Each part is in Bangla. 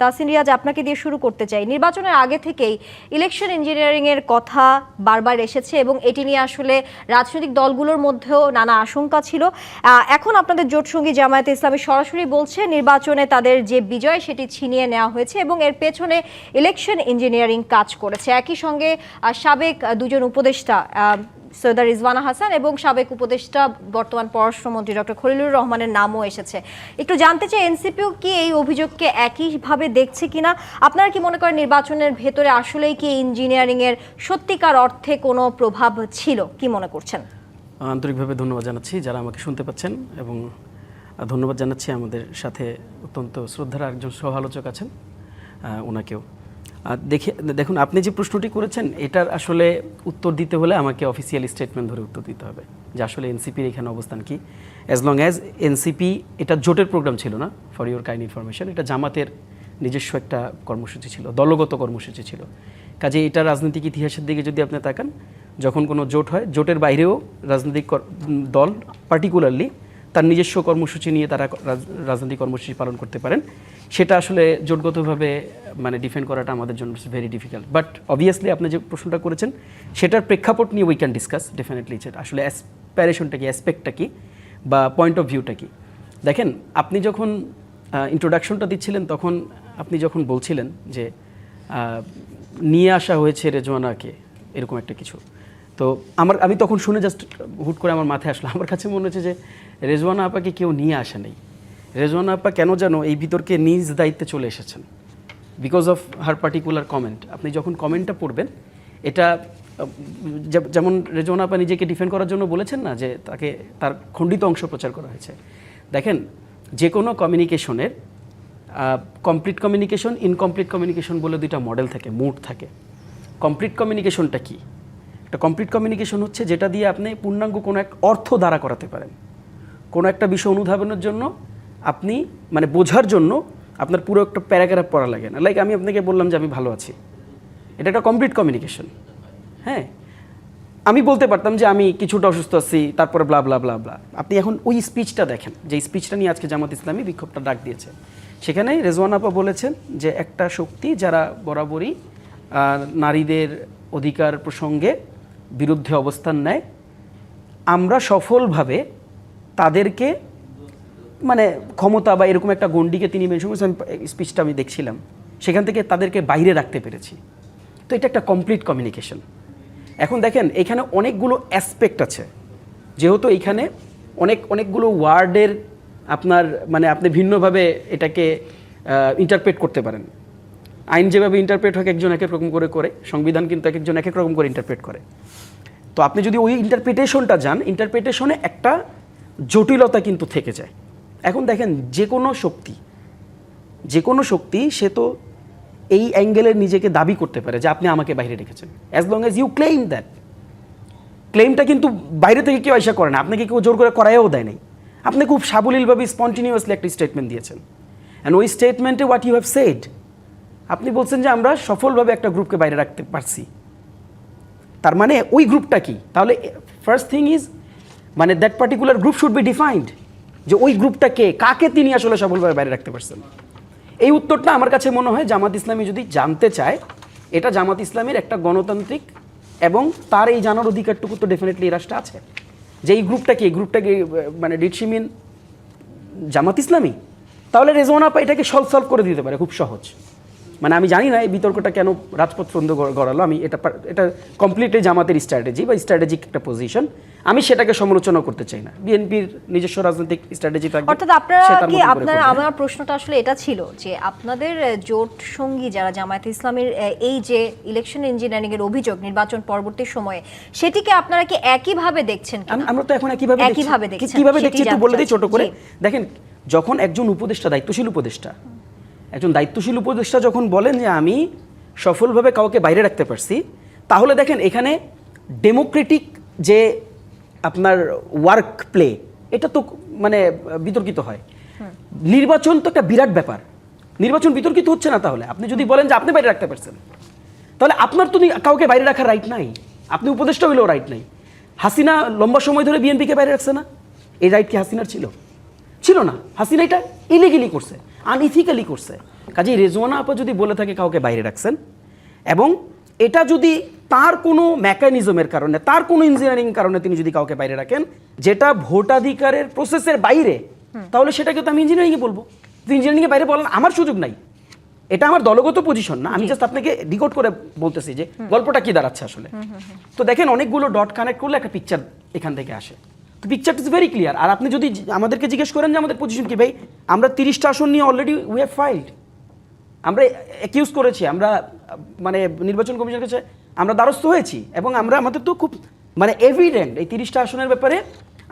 তাহসিন রিয়াজ, আপনাকে দিয়ে শুরু করতে চাই। নির্বাচনের আগে থেকেই ইলেকশন ইঞ্জিনিয়ারিং এর কথা বারবার এসেছে এবং এটি নিয়ে আসলে রাজনৈতিক দলগুলোর মধ্যেও নানা আশঙ্কা ছিল। এখন আপনাদের জোটসঙ্গী জামায়াতে ইসলামী সরাসরি বলছে নির্বাচনে তাদের যে বিজয় সেটি ছিনিয়ে নেওয়া হয়েছে এবং এর পেছনে ইলেকশন ইঞ্জিনিয়ারিং কাজ করেছে। একই সঙ্গে সাবেক দুজন উপদেষ্টা সৈয়দা রিজওয়ানা হাসান এবং সাবেক উপদেষ্টা বর্তমান পররাষ্ট্রমন্ত্রী ডক্টর খলিলুর রহমানের নামও এসেছে। একটু জানতে চাই এনসিপিও কি এই অভিযোগকে একইভাবে দেখছে কিনা? আপনারা কি মনে করেন নির্বাচনের ভেতরে আসলেই কি ইঞ্জিনিয়ারিং এর সত্যিকার অর্থে কোনো প্রভাব ছিল? কি মনে করছেন? আন্তরিকভাবে ধন্যবাদ জানাচ্ছি যারা আমাকে শুনতে পাচ্ছেন, এবং ধন্যবাদ জানাচ্ছি আমাদের সাথে অত্যন্ত শ্রদ্ধার একজন সহ-আলোচক আছেন ওনাকেও। দেখুন, আপনি যে প্রশ্নটি করেছেন এটার আসলে উত্তর দিতে হলে আমাকে অফিসিয়াল স্টেটমেন্ট ধরে উত্তর দিতে হবে যে আসলে এনসিপির এখানে অবস্থান কি। অ্যাজ লং অ্যাজ এনসিপি, এটা জোটের প্রোগ্রাম ছিল না, ফর ইউর কাইন্ড ইনফরমেশন, এটা জামাতের নিজস্ব একটা কর্মসূচি ছিল, দলগত কর্মসূচি ছিল। কাজে এটা রাজনৈতিক ইতিহাসের দিকে যদি আপনি তাকান, যখন কোনো জোট হয়, জোটের বাইরেও রাজনৈতিক দল পার্টিকুলারলি তার নিজস্ব কর্মসূচি নিয়ে তারা রাজনৈতিক কর্মসূচি পালন করতে পারেন। সেটা আসলে জোটগতভাবে মানে ডিফেন্ড করাটা আমাদের জন্য ভেরি ডিফিকাল্ট। বাট অবভিয়াসলি আপনি যে প্রশ্নটা করেছেন সেটার প্রেক্ষাপট নিয়ে উই ক্যান ডিসকাস ডেফিনেটলি। আসলে অ্যাসপিরেশনটা কি, অ্যাসপেক্টটা কি, বা পয়েন্ট অফ ভিউটা কি। দেখেন, আপনি যখন ইন্ট্রোডাকশনটা দিচ্ছিলেন তখন আপনি যখন বলছিলেন যে নিয়ে আসা হয়েছে রেজওয়ানাকে, এরকম একটা কিছু, তো আমি তখন শুনে জাস্ট হুট করে আমার মাথায় আসলো, আমার কাছে মনে হচ্ছে যে রেজওয়ানা আপাকে কেউ নিয়ে আসা নেই। রেজওয়ানা আপা কেন যেন এই ভিতরকে নিজ দায়িত্বে চলে এসেছেন because of her particular comment. আপনি যখন কমেন্টটা পড়বেন, এটা যেমন রেজওয়ানা আপা নিজেকে ডিফেন্ড করার জন্য বলেছেন না যে তাকে তার খণ্ডিত অংশ প্রচার করা হয়েছে। দেখেন, যে কোনো কমিউনিকেশনের কমপ্লিট কমিউনিকেশন, ইনকমপ্লিট কমিউনিকেশন বলে দুইটা মডেল থাকে, মুড থাকে। কমপ্লিট কমিউনিকেশনটা কি? একটা কমপ্লিট কমিউনিকেশন হচ্ছে যেটা দিয়ে আপনি পূর্ণাঙ্গ কোনো এক অর্থ দ্বারা করাতে পারেন। কোনো একটা বিষয় অনুধাবনের জন্য আপনি মানে বোঝার জন্য আপনার পুরো একটা প্যারাগ্রাফ পড়া লাগে না। লাইক আমি আপনাকে বললাম যে আমি ভালো আছি, এটা একটা কমপ্লিট কমিউনিকেশন। হ্যাঁ, আমি বলতে পারতাম যে আমি কিছুটা অসুস্থ আছি, তারপরে ব্লা ব্লা ব্লা ব্লা। আপনি এখন ওই স্পিচটা দেখেন, যে স্পিচটা নিয়ে আজকে জামাত ইসলামী বিক্ষোভটা ডাক দিয়েছে, সেখানে রেজওয়ানা আপা বলেছেন যে একটা শক্তি যারা বরাবরই নারীদের অধিকার প্রসঙ্গে বিরুদ্ধে অবস্থান নেয়, আমরা সফলভাবে তাদেরকে মানে ক্ষমতা বা এরকম একটা গণ্ডিকে তিনি মেনশন করেছেন। স্পিচটা আমি দেখছিলাম, সেখান থেকে তাদেরকে বাইরে রাখতে পেরেছি। তো এটা একটা কমপ্লিট কমিউনিকেশন। এখন দেখেন, এখানে অনেকগুলো অ্যাসপেক্ট আছে, যেহেতু এইখানে অনেকগুলো ওয়ার্ডের আপনার মানে আপনি ভিন্নভাবে এটাকে ইন্টারপ্রেট করতে পারেন। আইন যেভাবে ইন্টারপ্রেট হয় একজন এক এক রকম করে, সংবিধান কিন্তু এক একজন এক এক রকম করে ইন্টারপ্রেট করে। তো আপনি যদি ওই ইন্টারপ্রিটেশনটা যান, ইন্টারপ্রিটেশনে একটা জটিলতা কিন্তু থেকে যায়। এখন দেখেন, যে কোনো শক্তি সে তো এই অ্যাঙ্গেলের নিজেকে দাবি করতে পারে যে আপনি আমাকে বাইরে রেখেছেন, as long as you claim that. ক্লেইমটা কিন্তু বাইরে থেকে কেউ আশা করে না, আপনাকে কেউ জোর করে করাইও দেয় নাই। আপনি খুব সাবলীলভাবে স্পন্টিনিউয়াসলি একটা স্টেটমেন্ট দিয়েছেন, অ্যান্ড ওই স্টেটমেন্টে হোয়াট ইউ হ্যাভ সেড, আপনি বলছেন যে আমরা সফলভাবে একটা গ্রুপকে বাইরে রাখতে পারছি। তার মানে ওই গ্রুপটা কি? তাহলে ফার্স্ট থিং ইজ মানে that particular group should be defined, যে ওই গ্রুপটা কে, কাকে তিনি আসলে সফলভাবে বাইরে রাখতে পারছেন। এই উত্তরটা আমার কাছে মনে হয় জামাত ইসলামী যদি জানতে চায়, এটা জামাত ইসলামীর একটা গণতান্ত্রিক এবং তার এই জানার অধিকারটুকু তো ডেফিনেটলি এই রাষ্ট্রে আছে, যে এই গ্রুপটা কি, মানে ডিড শি মিন জামাত ইসলামী? তাহলে রেজওয়ানা আপা এটাকে সলভ করে দিতে পারে খুব সহজ। মানে আমি জানি না এই বিতর্কটা কেন রাজপথ বন্ধ গড়ালো। আমি এটা কমপ্লিটলি জামাতের স্ট্র্যাটেজি বা স্ট্র্যাটেজিক একটা পজিশন, আমি সেটাকে সমালোচনা করতে চাই না। বিএনপির নিজস্ব রাজনৈতিক স্ট্র্যাটেজি থাকবে। অর্থাৎ আমার প্রশ্নটা আসলে এটা ছিল যে আপনাদের জোট সঙ্গী যারা জামায়াতে ইসলামীর এই যে ইলেকশন ইঞ্জিনিয়ারিং এর অভিযোগ নির্বাচন পরবর্তী সময়ে, সেটিকে আপনারা কি একইভাবে দেখছেন? আমরা তো এখন একইভাবে দেখছি। কিভাবে দেখছি একটু বলে দিই ছোট করে। দেখেন, যখন একজন উপদেষ্টা, দায়িত্বশীল উপদেষ্টা যখন বলেন যে আমি সফলভাবে কাউকে বাইরে রাখতে পারছি, তাহলে দেখেন এখানে ডেমোক্রেটিক যে আপনার ওয়ার্ক প্লে, এটা তো মানে বিতর্কিত হয়। নির্বাচন তো একটা বিরাট ব্যাপার, নির্বাচন বিতর্কিত হচ্ছে না। তাহলে আপনি যদি বলেন যে আপনি বাইরে রাখতে পারছেন, তাহলে আপনার তো কাউকে বাইরে রাখার রাইট নাই, আপনি উপদেষ্টা হইলেও রাইট নাই। হাসিনা লম্বা সময় ধরে বিএনপিকে বাইরে রাখছে না, এই রাইট কি হাসিনার ছিল? ছিল না। হাসিনা এটা ইলিগালি করছে, আনইথিক্যালি করছে। কাজেই রেজওয়ানা আপা যদি বলে থাকে কাউকে বাইরে রাখছেন, এবং এটা যদি তার কোনো মেকানিজমের কারণে, তার কোনো ইঞ্জিনিয়ারিং কারণে তিনি যদি কাউকে বাইরে রাখেন যেটা ভোটাধিকারের প্রসেসের বাইরে, তাহলে সেটাকে তো আমি ইঞ্জিনিয়ারিংয়ে বলবো। ইঞ্জিনিয়ারিংয়ে বাইরে বলার আমার সুযোগ নাই, এটা আমার দলগত পজিশন না, আমি জাস্ট আপনাকে ডিকোড করে বলতেছি যে গল্পটা কি দাঁড়াচ্ছে আসলে। তো দেখেন অনেকগুলো ডট কানেক্ট করলে একটা পিকচার এখান থেকে আসে, তো পিকচারটা ইজ ভেরি ক্লিয়ার। আর আপনি যদি আমাদেরকে জিজ্ঞেস করেন যে আমাদের পজিশন কি, ভাই আমরা 30টা আসন নিয়ে অলরেডি উই হ্যাভ ফাইলড, আমরা অ্যাকিউজ করেছি, আমরা মানে নির্বাচন কমিশনের কাছে আমরা দ্বারস্থ হয়েছি, এবং আমরা আমাদের তো খুব মানে এভিডেন্ট এই 30টা আসনের ব্যাপারে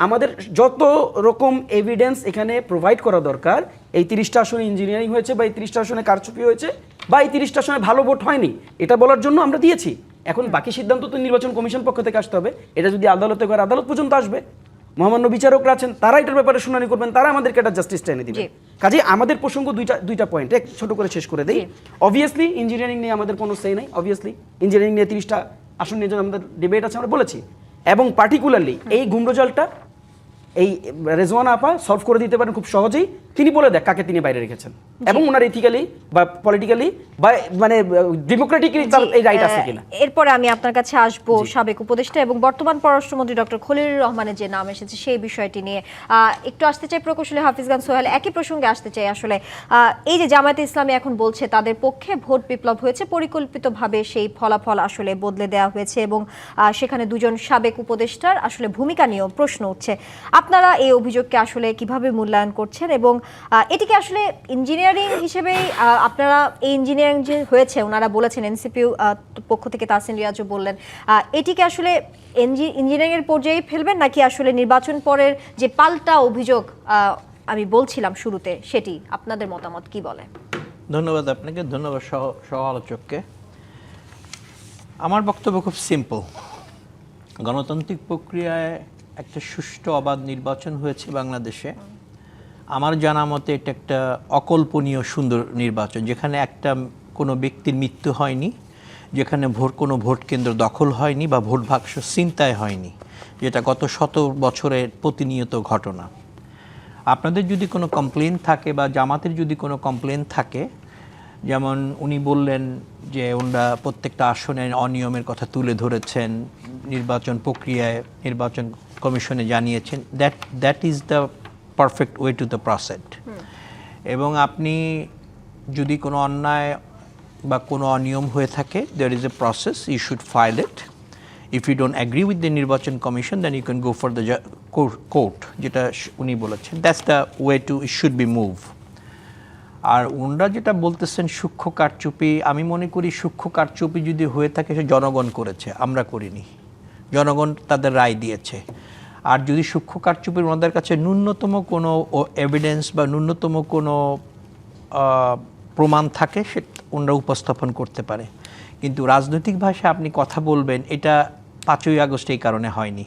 আমাদের যত রকম এভিডেন্স এখানে প্রোভাইড করা দরকার, এই 30টা আসনে ইঞ্জিনিয়ারিং হয়েছে বা এই 30টা আসনে কারচুপি হয়েছে বা এই 30টা আসনে ভালো ভোট হয়নি, এটা বলার জন্য আমরা দিয়েছি। এখন বাকি সিদ্ধান্ত তো নির্বাচন কমিশন পক্ষ থেকে আসতে হবে, এটা যদি আদালতে করে আদালত পর্যন্ত আসবে, মহামান্য বিচারকরা আছেন, তারা এটার ব্যাপারে শুনানি করবেন, তারা আমাদেরকে একটা জাস্টিসটা এনে দিবে। কাজে আমাদের প্রসঙ্গ দুইটা পয়েন্ট এক ছোট করে শেষ করে দেই। অবভিয়াসলি ইঞ্জিনিয়ারিং নিয়ে আমাদের কোনো সেই নাই, অবভিয়াসলি ইঞ্জিনিয়ারিং নিয়ে 30টা আসন নিয়ে আমাদের ডিবেট আছে, আমরা বলেছি, এবং পার্টিকুলারলি এই গুমরজালটা এই রেজওয়ানা আপা সলভ করে দিতে পারেন খুব সহজেই। তিনি বলে দেখ কাকে তিনি বাইরে রেখেছেন, এবং ওনার ইথিক্যালি বা পলিটিক্যালি বা মানে ডেমোক্রেটিক্যালি তার এই রাইট আছে কিনা। এরপরে আমি আপনার কাছে আসবো সাবেক উপদেষ্টা এবং বর্তমান পররাষ্ট্রমন্ত্রী ডক্টর খলিলুর রহমানের যে নাম এসেছে সেই বিষয়টি নিয়ে একটু আসতে চাই। প্রকৌশলী হাফিজ খান সোহেল, একই প্রসঙ্গে আসতে চাই। আসলে এই যে জামায়াতে ইসলামী এখন বলছে তাদের পক্ষে ভোট বিপ্লব হয়েছে, পরিকল্পিতভাবে সেই ফলাফল আসলে বদলে দেওয়া হয়েছে, এবং সেখানে দুজন সাবেক উপদেষ্টার আসলে ভূমিকা নিয়েও প্রশ্ন উঠছে। আপনারা এই অভিযোগকে আসলে কিভাবে মূল্যায়ন করছেন, এবং এটিকে আসলে ইঞ্জিনিয়ারিং হিসেবে আপনারা এই ইঞ্জিনিয়ারিং যে হয়েছে ওনারা বলেছেন, এনসিপিউ পক্ষ থেকে তাহসিন রিয়াজও বললেন, এটিকে আসলে ইঞ্জিনিয়ারিং এর পর্যায়ে ফেলবেন নাকি আসলে নির্বাচন পরের যে পাল্টা অভিযোগ আমি বলছিলাম শুরুতে, সেটি আপনাদের মতামত কি বলে? ধন্যবাদ আপনাকে, ধন্যবাদ সহ আলোচককে। আমার বক্তব্য খুব সিম্পল। গণতান্ত্রিক প্রক্রিয়ায় একটা সুষ্ঠু অবাধ নির্বাচন হয়েছে বাংলাদেশে। আমার জানা মতে এটা একটা অকল্পনীয় সুন্দর নির্বাচন, যেখানে কোনো ব্যক্তির মৃত্যু হয়নি, যেখানে কোনো ভোট কেন্দ্র দখল হয়নি বা ভোট বাক্স ছিনতাই হয়নি, যেটা গত 100 বছরের প্রতিনিয়ত ঘটনা। আপনাদের যদি কোনো কমপ্লেন থাকে বা জামাতের যদি কোনো কমপ্লেন থাকে, যেমন উনি বললেন যে ওনারা প্রত্যেকটা আসনে অনিয়মের কথা তুলে ধরেছেন, নির্বাচন প্রক্রিয়ায় নির্বাচন কমিশনে জানিয়েছেন, that is the perfect way to the process. এবং আপনি যদি কোনো অন্যায় বা কোনো অনিয়ম হয়ে থাকে, there is a process, you should file it. If you don't agree with the নির্বাচন commission, then you can go for the court, যেটা উনি বলেছেন। That's the way to it should be move. আর ওনারা যেটা বলতেছেন সূক্ষ্ম কারচুপি, আমি মনে করি সূক্ষ্ম কারচুপি যদি হয়ে থাকে সে জনগণ করেছে, আমরা করিনি, জনগণ তাদের রায় দিয়েছে। আর যদি সূক্ষ্ম কারচুপির ওনাদের কাছে ন্যূনতম কোনো এভিডেন্স বা ন্যূনতম কোনো প্রমাণ থাকে, সে ওনারা উপস্থাপন করতে পারে। কিন্তু রাজনৈতিক ভাষায় আপনি কথা বলবেন, এটা 5ই আগস্ট এই কারণে হয়নি।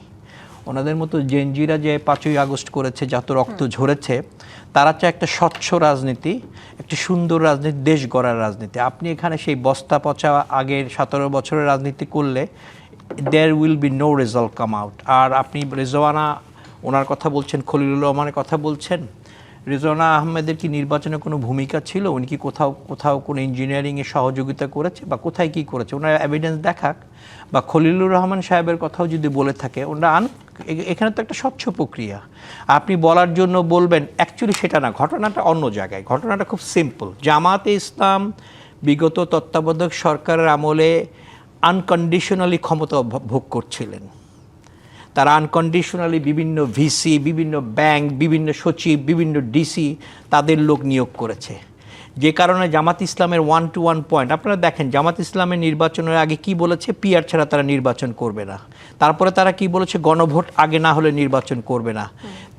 ওনাদের মতো জেনজিরা যে 5ই আগস্ট করেছে, যত রক্ত ঝরেছে, তারা চায় একটা স্বচ্ছ রাজনীতি, একটা সুন্দর রাজনীতি, দেশ গড়ার রাজনীতি। আপনি এখানে সেই বস্তা পচা আগের 17 বছরের রাজনীতি করলে there will be no result come out. আর আপনি রেজওয়ানা ওনার কথা বলছেন, খলিলুর রহমানের কথা বলছেন, রেজওয়ানা আহমেদের কি নির্বাচনে কোনো ভূমিকা ছিল? উনি কি কোথাও কোনো ইঞ্জিনিয়ারিংয়ে সহযোগিতা করেছে বা কোথায় কি করেছে? ওনার এভিডেন্স দেখাক। বা খলিলুর রহমান সাহেবের কথাও যদি বলে থাকে, ওনারা এখানে তো একটা স্বচ্ছ প্রক্রিয়া। আপনি বলার জন্য বলবেন, অ্যাকচুয়ালি সেটা না, ঘটনাটা অন্য জায়গায়। ঘটনাটা খুব সিম্পল। জামাতে ইসলাম বিগত তত্ত্বাবধায়ক সরকারের আমলে আনকন্ডিশনালি ক্ষমতা ভোগ করছিলেন। তারা আনকন্ডিশনালি বিভিন্ন ভিসি, বিভিন্ন ব্যাংক, বিভিন্ন সচিব, বিভিন্ন ডিসি তাদের লোক নিয়োগ করেছে, যে কারণে জামাত ইসলামের 1-to-1 পয়েন্ট আপনারা দেখেন। জামাত ইসলামের নির্বাচনের আগে কি বলেছে? পিআর ছাড়া তারা নির্বাচন করবে না। তারপরে তারা কি বলেছে? গণভোট আগে না হলে নির্বাচন করবে না।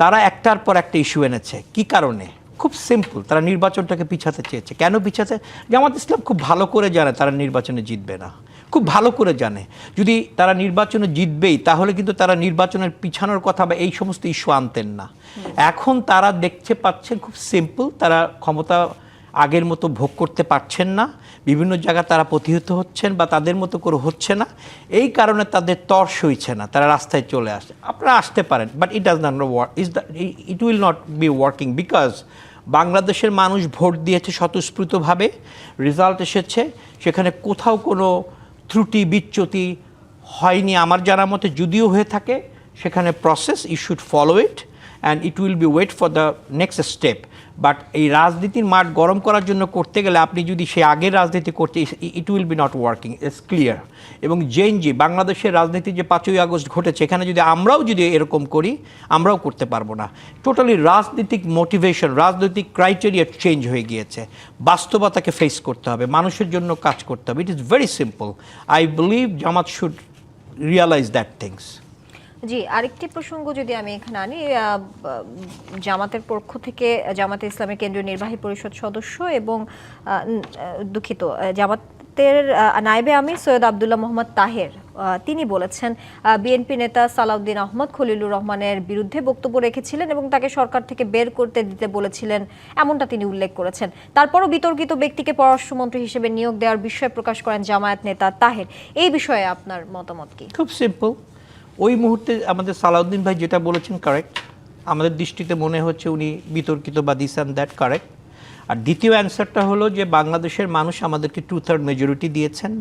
তারা একটার পর একটা ইস্যু এনেছে। কি কারণে? খুব সিম্পল, তারা নির্বাচনটাকে পিছাতে চেয়েছে। কেন পিছাতে? জামাত ইসলাম খুব ভালো করে জানে তারা নির্বাচনে জিতবে না, খুব ভালো করে জানে। যদি তারা নির্বাচনে জিতবেই, তাহলে কিন্তু তারা নির্বাচনের পিছানোর কথা বা এই সমস্ত ইস্যু আনতেন না। এখন তারা দেখতে পাচ্ছেন খুব সিম্পল, তারা ক্ষমতা আগের মতো ভোগ করতে পারছেন না, বিভিন্ন জায়গায় তারা প্রতিহত হচ্ছেন বা তাদের মতো করে হচ্ছে না। এই কারণে তাদের তর সইছে না, তারা রাস্তায় চলে আসে। আপনারা আসতে পারেন, but it does not work, it will not be working, because বাংলাদেশের মানুষ ভোট দিয়েছে স্বতঃস্ফূর্তভাবে, রেজাল্ট এসেছে, সেখানে কোথাও কোনো ত্রুটি বিচ্যুতি হয়নি আমার জানার মতে। যদিও হয়ে থাকে সেখানে process, you should follow it and it will be wait for the next step. But এই রাজনীতির মাঠ গরম করার জন্য করতে গেলে আপনি যদি সে আগের রাজনীতি করতে, ইট will B not working, it's clear. এবং জেএনজি বাংলাদেশের রাজনীতি যে 5ই আগস্ট ঘটেছে, এখানে যদি আমরাও যদি এরকম করি, আমরাও করতে পারবো না। টোটালি রাজনৈতিক মোটিভেশন, রাজনৈতিক ক্রাইটেরিয়া চেঞ্জ হয়ে গিয়েছে। বাস্তবতাকে ফেস করতে হবে, মানুষের জন্য কাজ করতে হবে। It is very simple. I believe Jamaat should realise that things. জি, আরেকটি প্রসঙ্গ যদি আমি এখানে আনি, জামাতের পক্ষ থেকে জামাতে ইসলামের কেন্দ্রীয় নির্বাহী পরিষদ সদস্য এবং দুঃখিত জামাতের নায়েবে আমির সৈয়দ আব্দুল্লাহ মোহাম্মদ তাহের, তিনি বলেছেন বিএনপি নেতা সালাউদ্দিন আহমদ খলিলুর রহমানের বিরুদ্ধে বক্তব্য রেখেছিলেন এবং তাকে সরকার থেকে বের করতে দিতে বলেছিলেন, এমনটা তিনি উল্লেখ করেছেন। তারপরও বিতর্কিত ব্যক্তিকে পররাষ্ট্রমন্ত্রী হিসেবে নিয়োগ দেওয়ার বিষয়ে প্রকাশ করেন জামায়াত নেতা তাহের। এই বিষয়ে আপনার মতামত কি? খুব সিম্পল। ওই মুহূর্তে আমাদের সালাউদ্দিন ভাই যেটা বলেছেন কারেক্ট, আমাদের দৃষ্টিতে মনে হচ্ছে উনি বিতর্কিত বা দিস অ্যান্ড দ্যাট কারেক্ট। আর দ্বিতীয় অ্যান্সারটা হলো যে বাংলাদেশের মানুষ আমাদেরকে 2/3 মেজরিটি দিয়েছেন,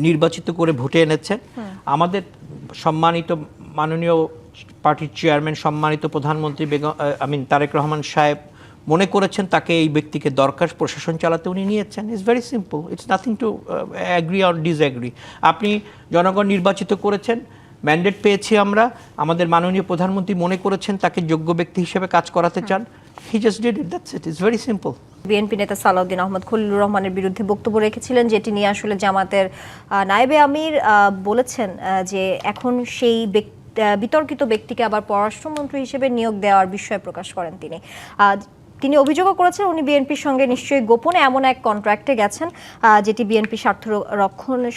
নির্বাচিত করে ভোটে এনেছেন। আমাদের সম্মানিত মাননীয় পার্টির চেয়ারম্যান, সম্মানিত প্রধানমন্ত্রী তারেক রহমান সাহেব মনে করেছেন তাকে, এই ব্যক্তিকে দরকার প্রশাসন চালাতে, উনি নিয়েছেন। It's very simple, it's nothing to agree or disagree. আপনি জনগণ নির্বাচিত করেছেন, ম্যান্ডেট পেয়েছি আমরা, আমাদের মাননীয় প্রধানমন্ত্রী মনে করেছেন তাকে যোগ্য ব্যক্তি হিসেবে কাজ করাতে চান, he just did it, that's it, it's very simple. BNP নেতা সালাউদ্দিন আহমদ খলিলুর রহমানের বিরুদ্ধে বক্তব্য রেখেছিলেন, যেটি নিয়ে আসলে জামাতের নায়েবে আমির বলেছেন যে এখন সেই বিতর্কিত ব্যক্তিকে আবার পররাষ্ট্রমন্ত্রী হিসেবে নিয়োগ দেওয়ার বিষয়ে প্রকাশ করেন তিনি অভিযোগও করেছেন উনি বিএনপির সঙ্গে নিশ্চয়ই গোপনে এমন এক কন্ট্রাক্টে গেছেন যেটি বিএনপি স্বার্থ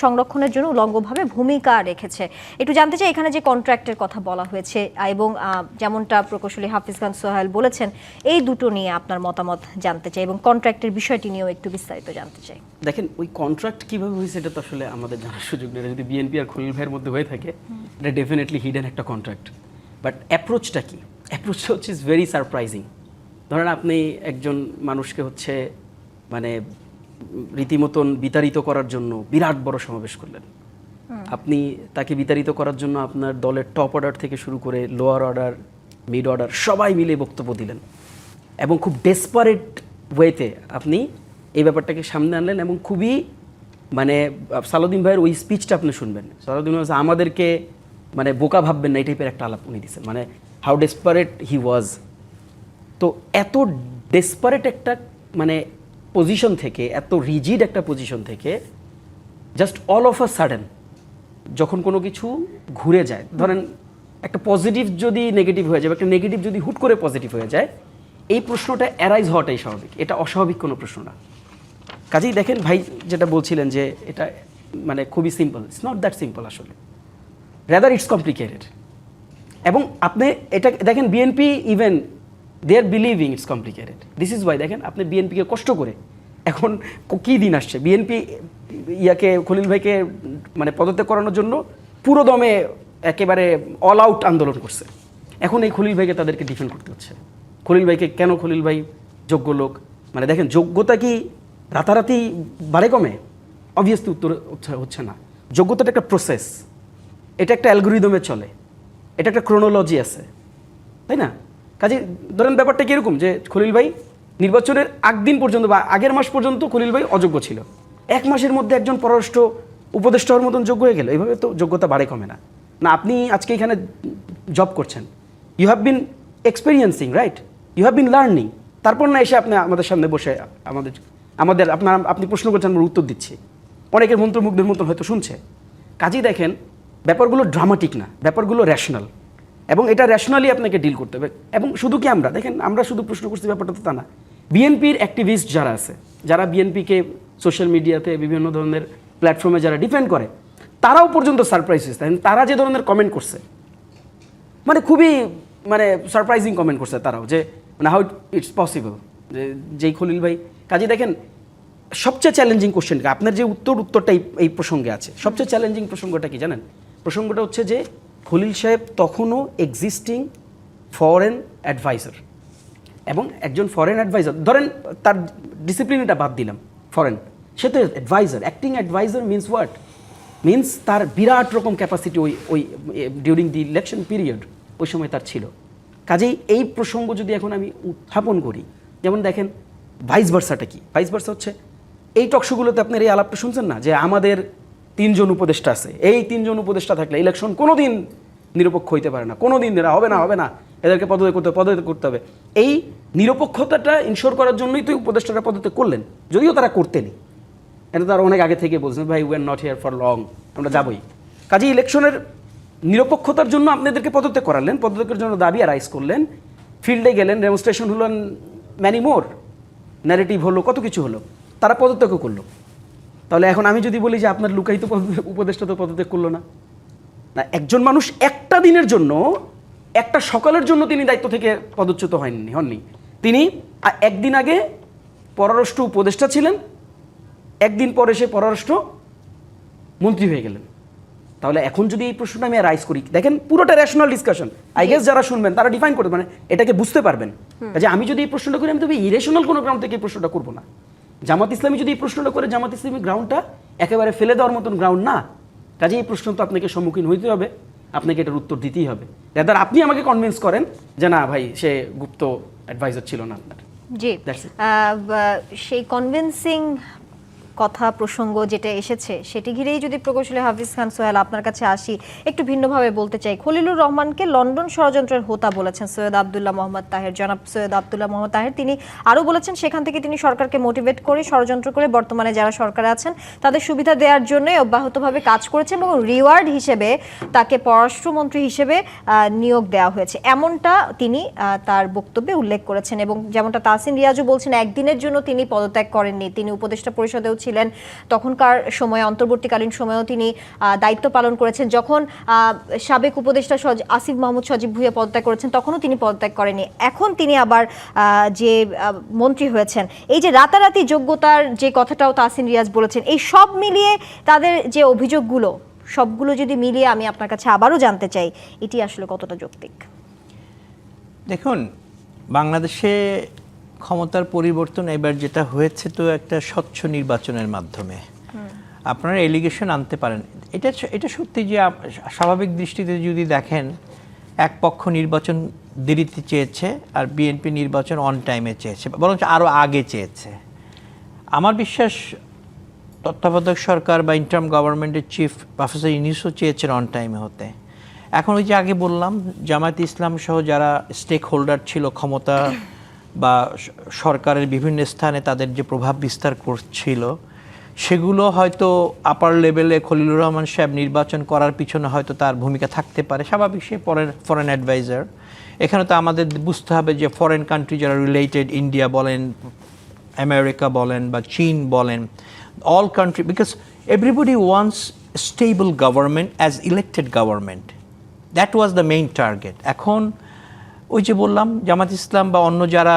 সংরক্ষণের জন্য উলঙ্গভাবে ভূমিকা রেখেছে। একটু জানতে চাই এখানে যে কন্ট্রাক্টের কথা বলা হয়েছে এবং যেমনটা প্রকৌশলী হাফিজ খান সোহেল বলেছেন, এই দুটো নিয়ে আপনার মতামত জানতে চাই এবং কন্ট্রাক্টের বিষয়টি নিয়েও একটু বিস্তারিত জানতে চাই। দেখেন, ওই কন্ট্রাক্ট কীভাবে হয়েছে এটা তো আসলে আমাদের জানার সুযোগ নেই। যদি বিএনপি আর খলিল ভাইয়ের মধ্যে হয়ে থাকে, এটা ডেফিনেটলি হিডেন একটা কন্ট্রাক্ট। বাট অ্যাপ্রোচটা কি? অ্যাপ্রোচটা হচ্ছে ইজ ভেরি সারপ্রাইজিং। ধরেন আপনি একজন মানুষকে হচ্ছে মানে রীতিমতন বিতাড়িত করার জন্য বিরাট বড় সমাবেশ করলেন। আপনি তাকে বিতাড়িত করার জন্য আপনার দলের টপ অর্ডার থেকে শুরু করে লোয়ার অর্ডার, মিড অর্ডার সবাই মিলে বক্তব্য দিলেন এবং খুব ডেসপারেট ওয়েতে আপনি এই ব্যাপারটাকে সামনে আনলেন এবং খুবই মানে সালাউদ্দিন ভাইয়ের ওই স্পিচটা আপনি শুনবেন। সালাউদ্দিন ভাই আমাদেরকে মানে বোকা ভাববেন না, এই টাইপের একটা আলাপ উনি দিচ্ছেন, মানে হাউ ডেসপারেট হি ওয়াজ। তো এত ডেসপারেট একটা মানে পজিশন থেকে, এত রিজিড একটা পজিশন থেকে just all of a sudden যখন কোনো কিছু ঘুরে যায়, ধরেন একটা পজিটিভ যদি নেগেটিভ হয়ে যায়, একটা নেগেটিভ যদি হুট করে পজিটিভ হয়ে যায়, এই প্রশ্নটা অ্যারাইজ হওয়াটাই স্বাভাবিক, এটা অস্বাভাবিক কোনো প্রশ্ন না। কাজেই দেখেন ভাই যেটা বলছিলেন যে এটা মানে খুবই simple, it's not that simple আসলে, রাদার ইটস কমপ্লিকেটেড। এবং আপনি এটা দেখেন BNP even they are believing it's complicated. This is why দেখেন আপনি বিএনপিকে কষ্ট করে এখন কী দিন আসছে, বিএনপি ইয়াকে খলিল ভাইকে মানে পদত্যাগ করানোর জন্য পুরো দমে একেবারে অল আউট আন্দোলন করছে। এখন এই খলিল ভাইকে তাদেরকে ডিফেন্ড করতে হচ্ছে। খলিল ভাইকে কেন, খলিল ভাই যোগ্য লোক, মানে দেখেন যোগ্যতা কি রাতারাতি বাড়ে কমে? অবভিয়াসলি উত্তর হচ্ছে না। যোগ্যতাটা একটা প্রসেস, এটা একটা অ্যালগোরিদমে চলে, এটা একটা ক্রোনোলজি আছে, তাই না? কাজে ধরেন ব্যাপারটা কীরকম যে খলিল ভাই নির্বাচনের দিন পর্যন্ত বা আগের মাস পর্যন্ত খলিল ভাই অযোগ্য ছিল, 1 মাসের মধ্যে একজন পররাষ্ট্র উপদেষ্টা হওয়ার মতন যোগ্য হয়ে গেল। এইভাবে তো যোগ্যতা বাড়ে কমে না। না আপনি আজকে এখানে জব করছেন, you have been experiencing, right, you have been learning, তারপর না এসে আপনি আমাদের সামনে বসে আপনি প্রশ্ন করছেন, আমরা উত্তর দিচ্ছি, অনেকের মন্ত্রমুগ্ধের মতন হয়তো শুনছে। কাজেই দেখেন ব্যাপারগুলো ড্রামাটিক না, ব্যাপারগুলো র্যাশনাল, এবং এটা র্যাশনালি আপনাকে ডিল করতে হবে। এবং শুধু কি আমরা দেখেন আমরা শুধু প্রশ্ন করছি ব্যাপারটা তো তা না, বিএনপির অ্যাক্টিভিস্ট যারা আছে, যারা বিএনপিকে সোশ্যাল মিডিয়াতে বিভিন্ন ধরনের প্ল্যাটফর্মে যারা ডিফেন্ড করে, তারাও পর্যন্ত সারপ্রাইজ হয়েছে। তারা যে ধরনের কমেন্ট করছে মানে খুবই মানে সারপ্রাইজিং কমেন্ট করছে তারাও, যে মানে হাউ ইটস পসিবল যেই খলিল ভাই। কাজে দেখেন সবচেয়ে চ্যালেঞ্জিং কোশ্চেনটা আপনার যে উত্তরটা এই প্রসঙ্গে আছে, সবচেয়ে চ্যালেঞ্জিং প্রসঙ্গটা কি জানেন? প্রসঙ্গটা হচ্ছে যে খলিল সাহেব তখনও এক্সিস্টিং ফরেন অ্যাডভাইজার, এবং একজন ফরেন অ্যাডভাইজার, ধরেন তার ডিসিপ্লিনটা বাদ দিলাম, ফরেন, সে তো adviser, acting adviser means what, means তার বিরাট রকম ক্যাপাসিটি ওই ডিউরিং দি ইলেকশন পিরিয়ড ওই সময় তার ছিল। কাজেই এই প্রসঙ্গ যদি এখন আমি উত্থাপন করি, যেমন দেখেন ভাইস ভার্সাটা কি, ভাইস ভার্সা হচ্ছে এই টকশোগুলোতে আপনার এই আলাপটা শুনছেন না, যে আমাদের 3 জন উপদেষ্টা আছে, এই 3 জন উপদেষ্টা থাকলে ইলেকশন কোনো দিন নিরপেক্ষ হইতে পারে না, কোনো দিন হবে না, এদেরকে পদত্যাগ করতে হবে। এই নিরপেক্ষতাটা ইনশোর করার জন্যই তো উপদেষ্টারা পদত্যাগ করলেন, যদিও তারা করতেনি, এটা তারা অনেক আগে থেকে বলছেন ভাই we are not here for long, আমরা যাবই। কাজে ইলেকশনের নিরপেক্ষতার জন্য আপনাদেরকে পদত্যাগ করালেন, পদত্যাগের জন্য দাবি রাইজ করলেন, ফিল্ডে গেলেন, ডেমনস্ট্রেশন হলো, ম্যানি মোর, ন্যারেটিভ হলো, কত কিছু হলো, তারা পদত্যাগও করলো। তাহলে এখন আমি যদি বলি যে আপনার লুকায়িত উপদেষ্টা তো পদত্যাগ করলো না, না, একজন মানুষ একটা দিনের জন্য, একটা সকালের জন্য তিনি দায়িত্ব থেকে পদচ্যুত হননি। তিনি একদিন আগে পররাষ্ট্র উপদেষ্টা ছিলেন, একদিন পরে সে পররাষ্ট্র মন্ত্রী হয়ে গেলেন। তাহলে এখন যদি এই প্রশ্নটা আমি রাইজ করি, দেখেন পুরোটা রেশনাল ডিসকাশন, আই গেস যারা শুনবেন তারা ডিফাইন করতে মানে এটাকে বুঝতে পারবেন যে আমি যদি এই প্রশ্নটা করি, আমি তবে ইরেশনাল কোনো গ্রাউন্ড থেকে এই প্রশ্নটা করবো না। জামাত ইসলামী যদি এই প্রশ্নটা করে, জামাত ইসলামী গ্রাউন্ডটা একেবারে ফেলে দেওয়ার মতন গ্রাউন্ড না। কাজে এই প্রশ্ন তো আপনাকে সম্মুখীন হইতে হবে, আপনাকে এটার উত্তর দিতেই হবে। রাদার আপনি আমাকে কনভিন্স করেন যে না ভাই সে গুপ্ত অ্যাডভাইজার ছিল না আপনার। জি, সেই কনভিন্সিং কথা প্রসঙ্গ যেটা এসেছে সেটি ঘিরেই যদি প্রকৌশলী হাফিজ খান সোহেল আপনার কাছে আসি, একটু ভিন্নভাবে বলতে চাই। খলিলুর রহমানকে লন্ডন ষড়যন্ত্রের হোতা বলেছেন সৈয়দ আব্দুল্লাহ মোহাম্মদ তাহের, জনাব সৈয়দ আব্দুল্লাহ মোহাম্মদ তাহের। তিনি আরও বলেছেন সেখান থেকে তিনি সরকারকে মোটিভেট করে, ষড়যন্ত্র করে বর্তমানে যারা সরকারে আছেন তাদের সুবিধা দেওয়ার জন্যই অব্যাহতভাবে কাজ করেছেন এবং রিওয়ার্ড হিসেবে তাকে পররাষ্ট্রমন্ত্রী হিসেবে নিয়োগ দেওয়া হয়েছে, এমনটা তিনি তার বক্তব্যে উল্লেখ করেছেন। এবং যেমনটা তাহসিন রিয়াজও বলছেন, একদিনের জন্য তিনি পদত্যাগ করেননি, তিনি উপদেষ্টা পরিষদেও ছিলেন, তখনকার সময়ে অন্তর্বর্তীকালীন সময়েও তিনি দায়িত্ব পালন করেছেন। যখন সাবেক উপদেষ্টা আসিফ মাহমুদ সজীব ভুঁইয়া পদত্যাগ করেছেন তখনও তিনি পদত্যাগ করেনি, এখন তিনি আবার যে মন্ত্রী হয়েছেন। এই যে রাতারাতি যোগ্যতার যে কথাটাও তাহসিন রিয়াজ বলেছেন, এই সব মিলিয়ে তাদের যে অভিযোগগুলো সবগুলো যদি মিলিয়ে আমি আপনার কাছে আবারও জানতে চাই, এটি আসলে কতটা যৌক্তিক? দেখুন, বাংলাদেশে ক্ষমতার পরিবর্তন এবার যেটা হয়েছে তো একটা স্বচ্ছ নির্বাচনের মাধ্যমে। আপনারা এলিগেশন আনতে পারেন, এটা সত্যি যে স্বাভাবিক দৃষ্টিতে যদি দেখেন, এক পক্ষ নির্বাচন দেরিতে চেয়েছে আর বিএনপি নির্বাচন অন টাইমে চেয়েছে, বরঞ্চ আরও আগে চেয়েছে। আমার বিশ্বাস তত্ত্বাবধায়ক সরকার বা ইন্টারিম গভর্নমেন্টের চিফ প্রফেসর ইউনূসও চেয়েছেন অন টাইমে হতে। এখন ওই যে আগে বললাম, জামায়াত ইসলাম সহ যারা স্টেক হোল্ডার ছিল ক্ষমতা বা সরকারের বিভিন্ন স্থানে তাদের যে প্রভাব বিস্তার করছিল, সেগুলো হয়তো আপার লেভেলে খলিলুর রহমান সাহেব নির্বাচন করার পিছনে হয়তো তার ভূমিকা থাকতে পারে, স্বাভাবিক, সে ফরেন অ্যাডভাইজার। এখানে তো আমাদের বুঝতে হবে যে ফরেন কান্ট্রি যারা রিলেটেড, ইন্ডিয়া বলেন, আমেরিকা বলেন বা চীন বলেন, all country, because everybody wants stable government as elected government. That was the main target. এখন ওই যে বললাম, জামাত ইসলাম বা অন্য যারা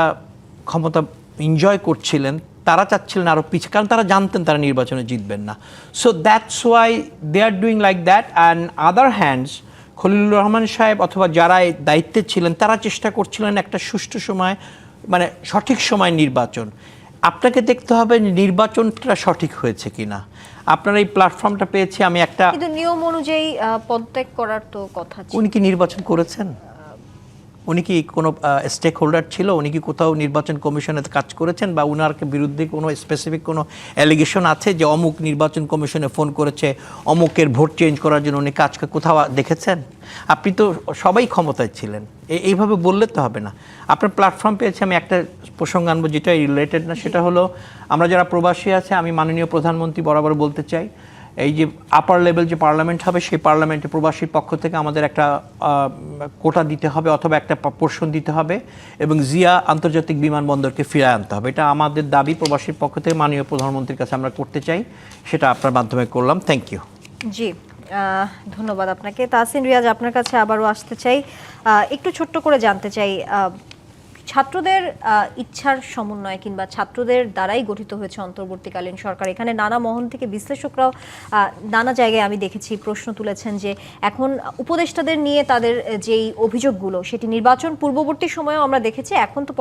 ক্ষমতা এনজয় করছিলেন তারা চাচ্ছিলেন আরও পিছিয়ে, কারণ তারা জানতেন তারা নির্বাচনে জিতবেন না। So that's why they are doing like that. And other hands Khalilur Rahman সাহেব অথবা যারা এই দায়িত্বে ছিলেন তারা চেষ্টা করছিলেন একটা সুষ্ঠু সময়, মানে সঠিক সময় নির্বাচন। আপনাকে দেখতে হবে নির্বাচনটা সঠিক হয়েছে কিনা। আপনারা এই প্ল্যাটফর্মটা পেয়েছি, আমি একটা, কিন্তু নিয়ম অনুযায়ী পদত্যাগ করার তো কথা ছিল। উনি কি নির্বাচন করেছেন? উনি কি কোনো স্টেক হোল্ডার ছিল? উনি কি কোথাও নির্বাচন কমিশনে কাজ করেছেন? বা উনার বিরুদ্ধে কোনো স্পেসিফিক কোনো অ্যালিগেশন আছে যে অমুক নির্বাচন কমিশনে ফোন করেছে, অমুকের ভোট চেঞ্জ করার জন্য উনি কাজ কোথাও দেখেছেন? আপনি তো সবাই ক্ষমতায় ছিলেন, এইভাবে বললে তো হবে না। আপনার প্ল্যাটফর্ম পেয়েছে, আমি একটা প্রসঙ্গ আনবো যেটা রিলেটেড না, সেটা হলো আমরা যারা প্রবাসী আছে, আমি মাননীয় প্রধানমন্ত্রী বরাবর বলতে চাই, এই যে আপার লেভেল যে পার্লামেন্ট হবে, সেই পার্লামেন্টে প্রবাসীর পক্ষ থেকে আমাদের একটা কোটা দিতে হবে অথবা একটা পোর্শন দিতে হবে এবং জিয়া আন্তর্জাতিক বিমানবন্দরকে ফিরিয়ে আনতে হবে। এটা আমাদের দাবি প্রবাসীর পক্ষ থেকে মাননীয় প্রধানমন্ত্রীর কাছে আমরা করতে চাই, সেটা আপনার মাধ্যমে করলাম। Thank you. জি, ধন্যবাদ আপনাকে। তাহসিন রিয়াজ, আপনার কাছে আবারও আসতে চাই, একটু ছোট্ট করে জানতে চাই, ছাত্রদের ইচ্ছার সমন্বয় কিংবা ছাত্রদের দ্বারাই গঠিত হয়েছে অন্তর্বর্তীকালীন সরকার, এখানে নানা মহল থেকে বিশ্লেষকরাও নানা জায়গায় আমি দেখেছি প্রশ্ন তুলেছেন যে এখন উপদেষ্টাদের নিয়ে তাদের যেই অভিযোগগুলো সেটি নির্বাচন পূর্ববর্তী সময়েও আমরা দেখেছি, এখন তো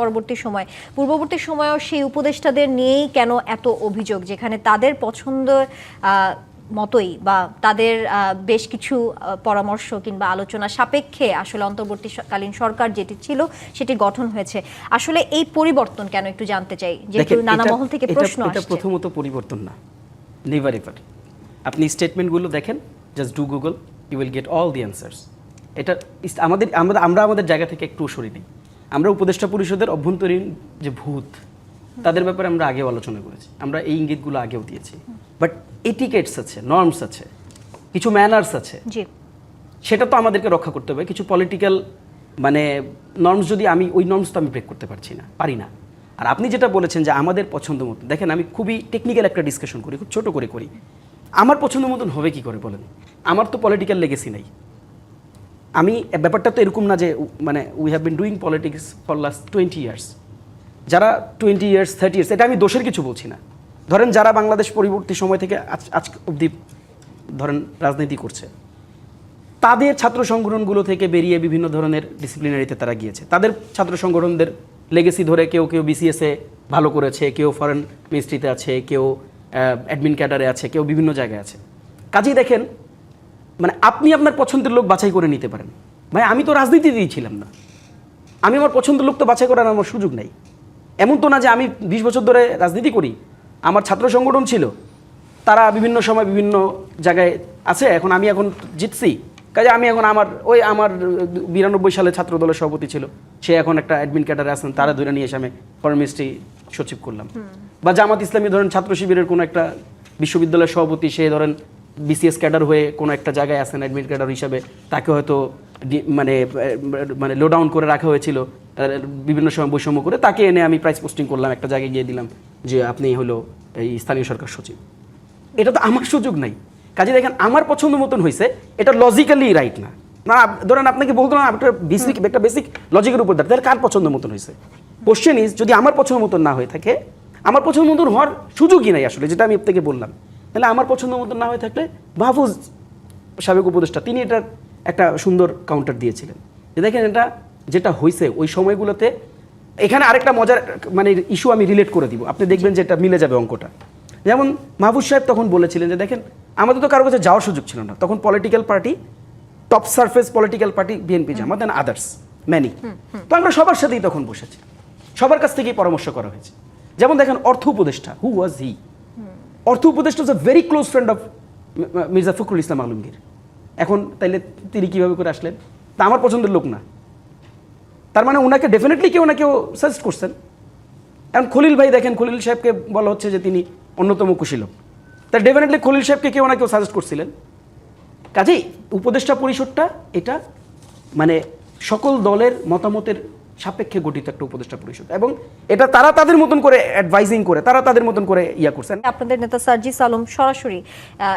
পূর্ববর্তী সময়েও সেই উপদেষ্টাদের নিয়েই কেন এত অভিযোগ, যেখানে তাদের পছন্দ মতোই বা তাদের বেশ কিছু পরামর্শ কিংবা আলোচনা সাপেক্ষে আসলে অন্তর্বর্তীকালীন সরকার যেটি ছিল সেটি গঠন হয়েছে। আসলে এই পরিবর্তন কেন একটু জানতে চাই, যেহেতু নানা মহল থেকে প্রশ্ন আসছে। এটা প্রথমত পরিবর্তন না, নেভার এভার। আপনি স্টেটমেন্টগুলো দেখেন, just do Google, you will get all the answers. এটা আমরা আমাদের জায়গা থেকে একটু সরি নেই। আমরা উপদেষ্টা পরিষদের অভ্যন্তরীণ যে ভূত, তাদের ব্যাপারে আমরা আগেও আলোচনা করেছি, আমরা এই ইঙ্গিতগুলো আগেও দিয়েছি। বাট এটিকেটস আছে, নর্মস আছে, কিছু ম্যানার্স আছে, সেটা তো আমাদেরকে রক্ষা করতে হবে। কিছু পলিটিক্যাল মানে নর্মস, যদি আমি ওই নর্মস তো আমি ব্রেক করতে পারি না। আর আপনি যেটা বলেছেন যে আমাদের পছন্দ মতো, দেখেন আমি খুবই টেকনিক্যাল একটা ডিসকাশন করি, খুব ছোটো করে করি। আমার পছন্দ মতন হবে কি করে বলেন? আমার তো পলিটিক্যাল লেগেসি নাই। আমি ব্যাপারটা তো এরকম না যে মানে we have been doing politics for last 20 years. যারা 20 ইয়ার্স 30 ইয়ার্স, এটা আমি দোষের কিছু বলছি না। ধরেন যারা বাংলাদেশ পরবর্তী সময় থেকে আজ অবধি ধরেন রাজনীতি করছে, তাদের ছাত্র সংগঠনগুলো থেকে বেরিয়ে বিভিন্ন ধরনের ডিসিপ্লিনারিতে তারা গিয়েছে। তাদের ছাত্র সংগঠনদের লেগেসি ধরে কেউ বিসিএসে ভালো করেছে, কেউ ফরেন মিনিস্ট্রিতে আছে, কেউ অ্যাডমিন ক্যাডারে আছে, কেউ বিভিন্ন জায়গায় আছে। কাজেই দেখেন, মানে আপনি আপনার পছন্দের লোক বাছাই করে নিতে পারেন। ভাই আমি তো রাজনীতিতেই ছিলাম না, আমি আমার পছন্দের লোক তো বাছাই করার আমার সুযোগ নাই। এমন তো না যে আমি 20 বছর ধরে রাজনীতি করি, আমার ছাত্র সংগঠন ছিল, তারা বিভিন্ন সময় বিভিন্ন জায়গায় আছে, এখন আমি জিতছি, কাজে আমি এখন আমার 92 সালে ছাত্র দলের সভাপতি ছিল, সে এখন একটা অ্যাডমিন ক্যাডারে আছেন, তারা ধরে নিয়ে এসে আমি ফরেন মিনিস্ট্রি সচিব করলাম। বা জামাত ইসলামী ধরেন ছাত্র শিবিরের কোনো একটা বিশ্ববিদ্যালয়ের সভাপতি, সে ধরেন বিসিএস ক্যাডার হয়ে কোনো একটা জায়গায় আছেন অ্যাডমিন ক্যাডার হিসাবে, তাকে হয়তো মানে লো ডাউন করে রাখা হয়েছিল বিভিন্ন সময় বৈষম্য করে, তাকে এনে আমি প্রাইস পোস্টিং করলাম, একটা জায়গায় গিয়ে দিলাম যে আপনি হলো এই স্থানীয় সরকার সচিব। এটা তো আমার সুযোগ নাই। কাজে দেখেন আমার পছন্দ মতন হয়েছে, এটা লজিক্যালি রাইট না। না ধরেন আপনাকে বলতো না একটা বেসিক লজিকের উপর দাঁড়িয়ে, তাহলে কার পছন্দ মতন হয়েছে? কোশ্চেন ইজ, যদি আমার পছন্দ মতন না হয়ে থাকে, আমার পছন্দ মতন হওয়ার সুযোগই নাই আসলে, যেটা আমি আপনাকে বললাম। তাহলে আমার পছন্দ মতন না হয়ে থাকলে মাহফুজ সাবেক উপদেষ্টা তিনি এটার একটা সুন্দর কাউন্টার দিয়েছিলেন যে দেখেন এটা যেটা হয়েছে ওই সময়গুলোতে। এখানে আরেকটা মজার মানে ইস্যু আমি রিলেট করে দিব, আপনি দেখবেন যে এটা মিলে যাবে অঙ্কটা। যেমন মাহফুজ সাহেব তখন বলেছিলেন যে দেখেন আমাদের তো কারো কাছে যাওয়ার সুযোগ ছিল না, তখন political party, top surface political party BNP, Jamaat and others many, তো আমরা সবার সাথেই তখন বসেছি, সবার কাছ থেকেই পরামর্শ করা হয়েছে। যেমন দেখেন অর্থ উপদেষ্টা, হু ওয়াজ হি? অর্থ উপদেষ্টা is a very close friend of Mirza Fakhrul Islam Alamgir. এখন তাইলে তিনি কীভাবে করে আসলেন? তা আমার পছন্দের লোক না, তার মানে ওনাকে ডেফিনেটলি কেউ না কেউ সাজেস্ট করছেন। এখন খলিল ভাই দেখেন, খলিল সাহেবকে বলা হচ্ছে যে তিনি অন্যতম কুশীলক, তার ডেফিনেটলি খলিল সাহেবকে কেউ না কেউ সাজেস্ট করছিলেন। কাজেই উপদেষ্টা পরিষদটা এটা মানে সকল দলের মতামতের সাপেক্ষে গঠিত একটা উপদেষ্টা পরিষদ, এবং এটা তারা তাদের মতন করে অ্যাডভাইজিং করে, তারা তাদের মতন করে করছেন। আপনাদের নেতা সার্জিস আলম সরাসরি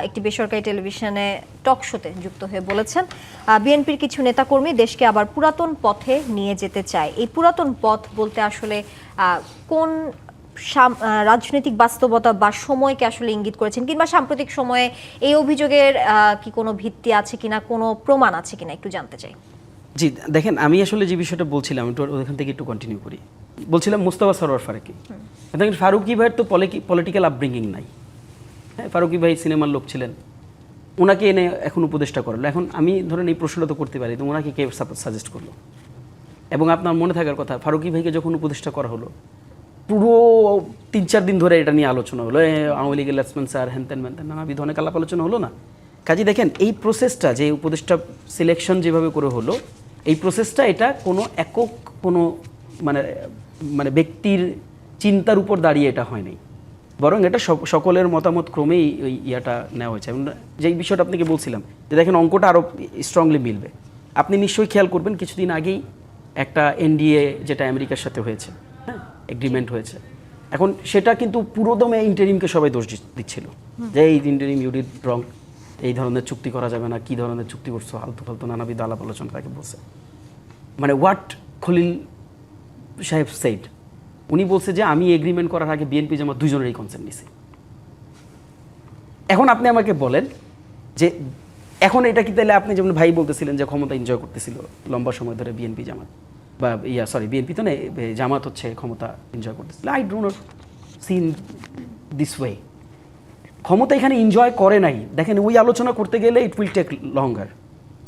একটি বেসরকারি টেলিভিশনে টক শোতে যুক্ত হয়ে বলেছেন বিএনপির কিছু নেতাকর্মী দেশকে আবার পুরাতন পথে নিয়ে যেতে চায়। এই পুরাতন পথ বলতে আসলে কোন রাজনৈতিক বাস্তবতা বা সময়কে আসলে ইঙ্গিত করেছেন, কিংবা সাম্প্রতিক সময়ে এই অভিযোগের কি কোনো ভিত্তি আছে কিনা, কোনো প্রমাণ আছে কিনা একটু জানতে চাই। জি দেখেন, আমি আসলে যে বিষয়টা বলছিলাম একটু ওখান থেকে একটু কন্টিনিউ করি। বলছিলাম মুস্তাফা সরোয়ার ফারুকী। দেখেন ফারুকী ভাইয়ের তো পলিটিক্যাল আপব্রিঙ্গিং নাই। হ্যাঁ, ফারুকী ভাই সিনেমার লোক ছিলেন, ওনাকে এনে এখন উপদেষ্টা করলো। এখন আমি ধরেন এই প্রশ্নটা তো করতে পারি, তো ওনাকে কে সাজেস্ট করলো? এবং আপনার মনে থাকার কথা, ফারুকী ভাইকে যখন উপদেষ্টা করা হলো পুরো 3-4 দিন ধরে এটা নিয়ে আলোচনা হলো, আওয়ামী লীগের লেসমেন্ট স্যার হ্যান ত্যান নানাবিধ অনেক আলাপ আলোচনা হলো না। কাজে দেখেন এই প্রসেসটা যে উপদেষ্টা সিলেকশন যেভাবে করে হলো, এই প্রসেসটা এটা কোনো একক কোনো মানে ব্যক্তির চিন্তার উপর দাঁড়িয়ে এটা হয়নি, বরং এটা সকলের মতামত ক্রমেই ওই ইয়াটা নেওয়া হয়েছে। যেই বিষয়টা আপনাকে বলছিলাম যে দেখেন অঙ্কটা আরও স্ট্রংলি মিলবে। আপনি নিশ্চয়ই খেয়াল করবেন কিছুদিন আগেই একটা এনডিএ যেটা আমেরিকার সাথে হয়েছে, হ্যাঁ এগ্রিমেন্ট হয়েছে, এখন সেটা কিন্তু পুরোদমে ইন্টারিমকে সবাই দোষ দিচ্ছিল যে এই ইন্টারিম ইউ ডিড রং, এই ধরনের চুক্তি করা যাবে না, কী ধরনের চুক্তি করছো, ফালতু নানাবিধ আলাপ আলোচনা তাকে বলছে। মানে হোয়াট খলিল সাহেব সেড, উনি বলছে যে আমি এগ্রিমেন্ট করার আগে বিএনপি জামাত দুইজনেরই কনসেন্ট নিছি। এখন আপনি আমাকে বলেন যে এখন এটা কি তাহলে আপনি যেমন ভাই বলতেছিলেন যে ক্ষমতা এনজয় করতেছিল লম্বা সময় ধরে বিএনপি জামাত, বা বিএনপি তো নেই, জামাত হচ্ছে ক্ষমতা এনজয় করতেছিল। I don't not seen this way. ক্ষমতা এখানে এনজয় করে নাই, দেখেন ওই আলোচনা করতে গেলে it will take longer.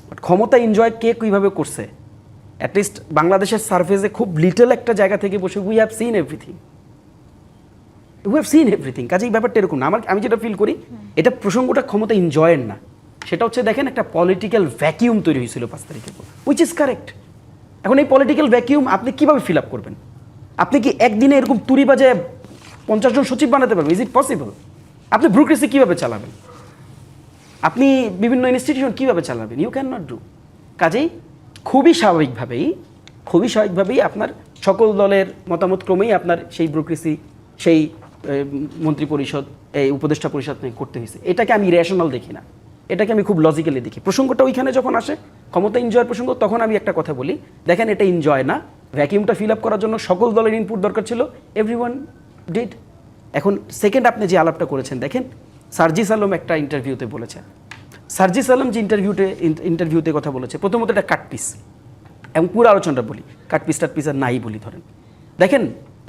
But ক্ষমতা এনজয় কে কীভাবে করছে, অ্যাটলিস্ট বাংলাদেশের সার্ফেসে খুব লিটল একটা জায়গা থেকে বসে উই হ্যাভ সিন এভরিথিং, কাজেই ব্যাপারটা এরকম না। আমি যেটা ফিল করি, এটা প্রসঙ্গটা ক্ষমতা এনজয়ের না, সেটা হচ্ছে দেখেন একটা পলিটিক্যাল ভ্যাকিউম তৈরি হয়েছিল 5 তারিখের পর, উইচ ইজ কারেক্ট। এখন এই পলিটিক্যাল ভ্যাকিউম আপনি কীভাবে ফিল আপ করবেন? আপনি কি একদিনে এরকম তুরি বাজে 50 জন সচিব বানাতে পারবেন? Is it possible? আপনি ব্যুরোক্রেসি কীভাবে চালাবেন? আপনি বিভিন্ন ইনস্টিটিউশন কীভাবে চালাবেন? You can not do. কাজেই খুবই স্বাভাবিকভাবেই আপনার সকল দলের মতামত ক্রমেই আপনার সেই ব্যুরোক্রেসি, সেই মন্ত্রী পরিষদ, এই উপদেষ্টা পরিষদ করতে হয়েছে। এটাকে আমি রেশনাল দেখি না, এটাকে আমি খুব লজিক্যালি দেখি। প্রসঙ্গটা ওইখানে যখন আসে ক্ষমতা এনজয়ের প্রসঙ্গ, তখন আমি একটা কথা বলি, দেখেন এটা এনজয় না, ভ্যাকিউমটা ফিল আপ করার জন্য সকল দলের ইনপুট দরকার ছিল, এভরিওয়ান ডিড। এখন সেকেন্ড আপনি যে আলাপটা করেছেন, দেখেন সার্জিস আলম একটা ইন্টারভিউতে বলেছেন, সার্জিস আলম যে ইন্টারভিউতে কথা বলেছে, প্রথমত এটা কাটপিস, এবং পুরো আলোচনাটা বলি, কাটপিস আর নাই বলি ধরেন। দেখেন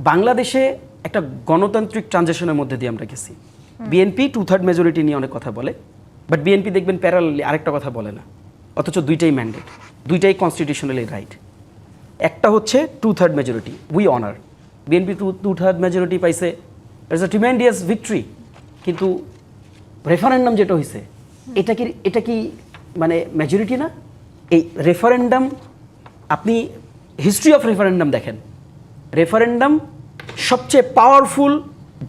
বাংলাদেশে একটা গণতান্ত্রিক ট্রানজিশনের মধ্যে দিয়ে আমরা গেছি। বিএনপি 2/3 মেজরিটি নিয়ে অনেক কথা বলে, বাট বিএনপি দেখবেন প্যারালালি আরেকটা কথা বলে না, অথচ দুইটাই ম্যান্ডেট, দুইটাই কনস্টিটিউশনালি রাইট। একটা হচ্ছে 2/3 majority, we honour. BNP 2/3 majority পাইছে, ইটস আ ট্রিমেন্ডিয়াস ভিক্টরি। কিন্তু রেফারেন্ডাম যেটা হয়েছে, এটা কি মানে মেজরিটি না? এই রেফারেন্ডাম, আপনি হিস্ট্রি অফ রেফারেন্ডাম দেখেন, রেফারেন্ডাম সবচেয়ে পাওয়ারফুল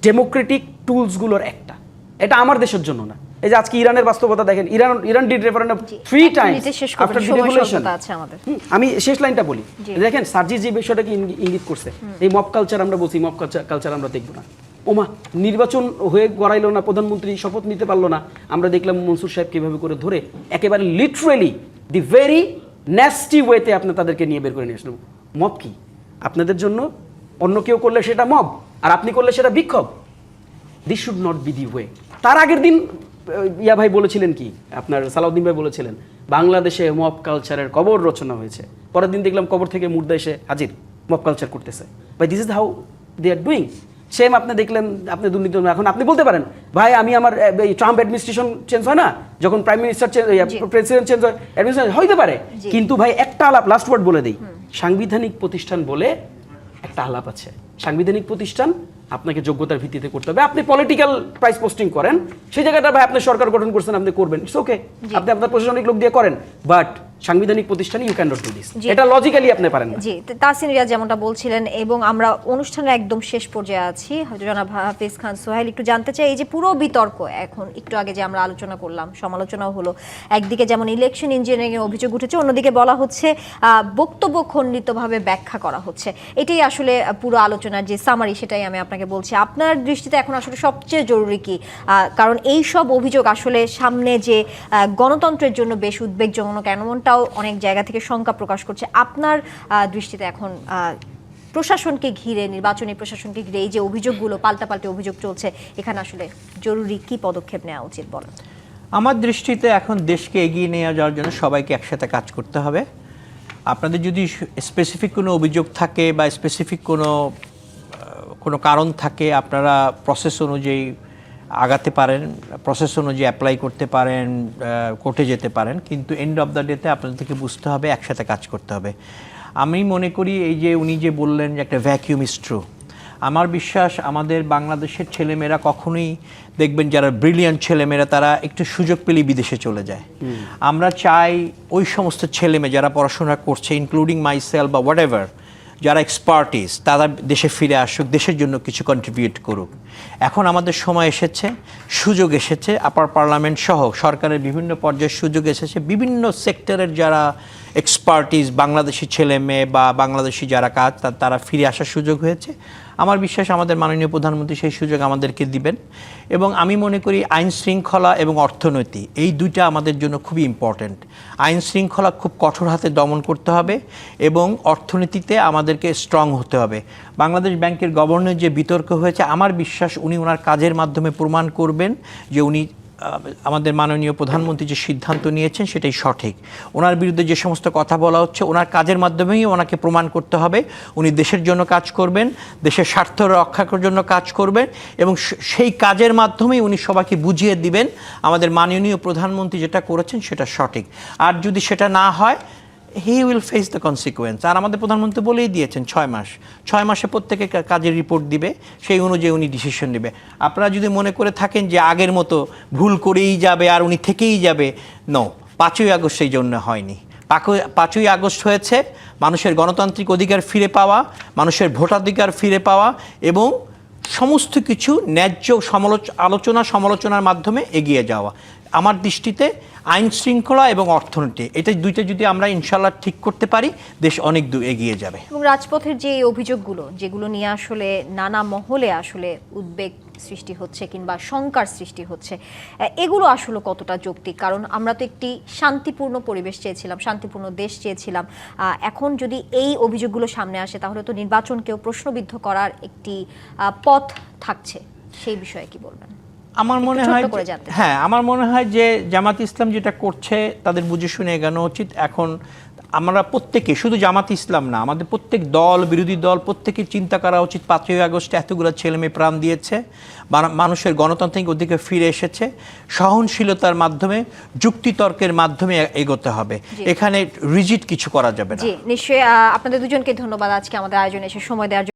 ডেমোক্রেটিক টুলসগুলোর একটা। এটা আমার দেশের জন্য না, এই যে আজকে ইরানের বাস্তবতা দেখেন, Iran did referendum 3 Times after the revolution. আমি শেষ লাইনটা বলি, দেখেন সার্জিস যে বিষয়টাকে ইঙ্গিত করছে, এই মব কালচার আমরা বলছি, মব কালচার আমরা দেখবো না। ওমা, নির্বাচন হয়ে গড়াইলো না, প্রধানমন্ত্রী শপথ নিতে পারলো না, আমরা দেখলাম মনসুর সাহেব কীভাবে করে ধরে একেবারে লিটারেলি দি ভেরি ন্যাস্টি ওয়েতে আপনি তাদেরকে নিয়ে বের করে নিয়ে আসলেন। মব কি আপনাদের জন্য? অন্য কেউ করলে সেটা মব, আর আপনি করলে সেটা বিক্ষোভ। This should not be the way. তার আগের দিন ইয়া ভাই বলেছিলেন কি, আপনার সালাউদ্দিন ভাই বলেছিলেন বাংলাদেশে মব কালচারের কবর রচনা হয়েছে। পরের দিন দেখলাম কবর থেকে মুর্দা এসে হাজির, মব কালচার করতেছে। ভাই this is how they are doing. Same আপনি দেখলেন, আপনি দুর্নীতি। এখন আপনি বলতে পারেন ভাই আমি আমার এই ট্রাম্প অ্যাডমিনিস্ট্রেশন চেঞ্জ হয় না, যখন প্রাইম মিনিস্টার প্রেসিডেন্ট চেঞ্জ হয়, অ্যাডমিনিস্ট্রেশন হইতে পারে, কিন্তু ভাই একটা আলাপ, লাস্ট ওয়ার্ড বলে দিই, সাংবিধানিক প্রতিষ্ঠান বলে একটা আলাপ আছে। সাংবিধানিক প্রতিষ্ঠান আপনাকে যোগ্যতার ভিত্তিতে করতে হবে। আপনি পলিটিক্যাল প্রাইস পোস্টিং করেন, সেই জায়গাটা ভাই আপনি সরকার গঠন করছেন, আপনি করবেন, ইটস ওকে, আপনি আপনার প্রশাসনিক লোক দিয়ে করেন, বাট সাংবিধানিক প্রতিষ্ঠানে you can not do this. এটা লজিক্যালি আপনি পারেন না। জি, তাহসিন রিয়াজ যেমনটা বলছিলেন, এবং আমরা অনুষ্ঠানের একদম শেষ পর্যায়ে আছি। জনাব হাফিজ খান সোহেল, একটু জানতে চাই, এই যে পুরো বিতর্ক এখন একটু আগে যে আমরা আলোচনা করলাম, সমালোচনাও হলো, একদিকে যেমন ইলেকশন ইঞ্জিনিয়ারিং এর অভিযোগ উঠেছে, অন্যদিকে বলা হচ্ছে বক্তব্য খণ্ডিতভাবে ব্যাখ্যা করা হচ্ছে। এটাই আসলে পুরো আলোচনার যে সামারি, সেটাই আমি আপনাকে বলছি। আপনার দৃষ্টিতে এখন আসলে সবচেয়ে জরুরি কি? কারণ এই সব অভিযোগ আসলে সামনে যে গণতন্ত্রের জন্য বেশ উদ্বেগজনক, এমনটাও অনেক জায়গা থেকে শঙ্কা প্রকাশ করছে। আপনার দৃষ্টিতে এখন প্রশাসনকে ঘিরে, নির্বাচনী প্রশাসনকে ঘিরে এই যে অভিযোগগুলো, পাল্টাপাল্টি অভিযোগ চলছে, এখানে আসলে জরুরি কি পদক্ষেপ নেওয়া উচিত বলেন? আমার দৃষ্টিতে এখন দেশকে এগিয়ে নিয়ে যাওয়ার জন্য সবাইকে একসাথে কাজ করতে হবে। আপনাদের যদি স্পেসিফিক কোনো অভিযোগ থাকে বা স্পেসিফিক কোনো কারণ থাকে, আপনারা প্রসেস অনুযায়ী আগাতে পারেন, প্রসেস অনুযায়ী অ্যাপ্লাই করতে পারেন, কোর্টে যেতে পারেন, কিন্তু এন্ড অফ দ্য ডেতে আপনাদেরকে বুঝতে হবে একসাথে কাজ করতে হবে। আমি মনে করি এই যে উনি যে বললেন যে একটা ভ্যাকিউম ইজ ট্রু, আমার বিশ্বাস আমাদের বাংলাদেশের ছেলেমেয়েরা কখনোই দেখবেন, যারা ব্রিলিয়ান্ট ছেলেমেয়েরা তারা একটু সুযোগ পেলেই বিদেশে চলে যায়। আমরা চাই ওই সমস্ত ছেলেমেয়ে যারা পড়াশোনা করছে, ইনক্লুডিং মাইসেলফ বা হোয়াট এভার, যারা এক্সপার্টিস, তারা দেশে ফিরে আসুক, দেশের জন্য কিছু কন্ট্রিবিউট করুক। এখন আমাদের সময় এসেছে, সুযোগ এসেছে, আপার পার্লামেন্ট সহ সরকারের বিভিন্ন পর্যায়ে সুযোগ এসেছে, বিভিন্ন সেক্টরের যারা এক্সপার্টিস, বাংলাদেশি ছেলে মেয়ে বা বাংলাদেশি যারা কাজ তারা ফিরে আসার সুযোগ হয়েছে। আমার বিশ্বাস আমাদের মাননীয় প্রধানমন্ত্রী সেই সুযোগ আমাদেরকে দিবেন। এবং আমি মনে করি আইন শৃঙ্খলা এবং অর্থনীতি এই দুইটা আমাদের জন্য খুবই ইম্পর্ট্যান্ট। আইন শৃঙ্খলা খুব কঠোর হাতে দমন করতে হবে এবং অর্থনীতিতে আমাদেরকে স্ট্রং হতে হবে। বাংলাদেশ ব্যাংকের গভর্নর যে বিতর্ক হয়েছে, আমার বিশ্বাস উনি ওনার কাজের মাধ্যমে প্রমাণ করবেন যে উনি আমাদের মাননীয় প্রধানমন্ত্রী যে সিদ্ধান্ত নিয়েছেন সেটাই সঠিক। ওনার বিরুদ্ধে যে সমস্ত কথা বলা হচ্ছে ওনার কাজের মাধ্যমেই ওনাকে প্রমাণ করতে হবে উনি দেশের জন্য কাজ করবেন, দেশের স্বার্থ রক্ষার জন্য কাজ করবেন এবং সেই কাজের মাধ্যমেই উনি সবাইকে বুঝিয়ে দিবেন আমাদের মাননীয় প্রধানমন্ত্রী যেটা করেছেন সেটা সঠিক। আর যদি সেটা না হয়, he will face the consequence. আর আমাদের প্রধানমন্ত্রী বলেই দিয়েছেন 6 মাসে প্রত্যেকে কাজের রিপোর্ট দিবে, সেই অনুযায়ী উনি ডিসিশন নেবে। আপনারা যদি মনে করে থাকেন যে আগের মতো ভুল করেই যাবে আর উনি থেকেই যাবে, নো, 5ই আগস্ট সেই জন্য হয়নি। 5ই আগস্ট হয়েছে মানুষের গণতান্ত্রিক অধিকার ফিরে পাওয়া, মানুষের ভোটাধিকার ফিরে পাওয়া এবং সমস্ত কিছু ন্যায্য সমালোচনার মাধ্যমে এগিয়ে যাওয়া। আমার দৃষ্টিতে আইন শৃঙ্খলা এবং অর্থনীতি, এটা দুইটা যদি আমরা ইনশাল্লাহ ঠিক করতে পারি, দেশ অনেক দূর এগিয়ে যাবে। এবং রাজপথের যে অভিযোগগুলো যেগুলো নিয়ে আসলে নানা মহলে আসলে উদ্বেগ সৃষ্টি হচ্ছে কিংবা শঙ্কার সৃষ্টি হচ্ছে, এগুলো আসলে কতটা যৌক্তিক? কারণ আমরা তো একটি শান্তিপূর্ণ পরিবেশ চেয়েছিলাম, শান্তিপূর্ণ দেশ চেয়েছিলাম। এখন যদি এই অভিযোগগুলো সামনে আসে তাহলে তো নির্বাচনকেও প্রশ্নবিদ্ধ করার একটি পথ থাকছে। সেই বিষয়ে কি বলবেন? আমার মনে হয় যে জামাত ইসলাম যেটা করছে তাদের বুঝে শুনে এগানো উচিত। এখন আমরা প্রত্যেকে, শুধু জামাত ইসলাম না, আমাদের প্রত্যেক দল, বিরোধী দল, প্রত্যেকের চিন্তা করা উচিত 5ই আগস্টে এতগুলো ছেলেমেয়ে প্রাণ দিয়েছে, মানুষের গণতান্ত্রিক অধিকার ফিরে এসেছে, সহনশীলতার মাধ্যমে, যুক্তিতর্কের মাধ্যমে এগোতে হবে। এখানে রিজিড কিছু করা যাবে না। জি, নিশ্চয়ই। আপনাদের দুজনকে ধন্যবাদ আজকে আমাদের আয়োজনে এসে সময় দেওয়ার জন্য।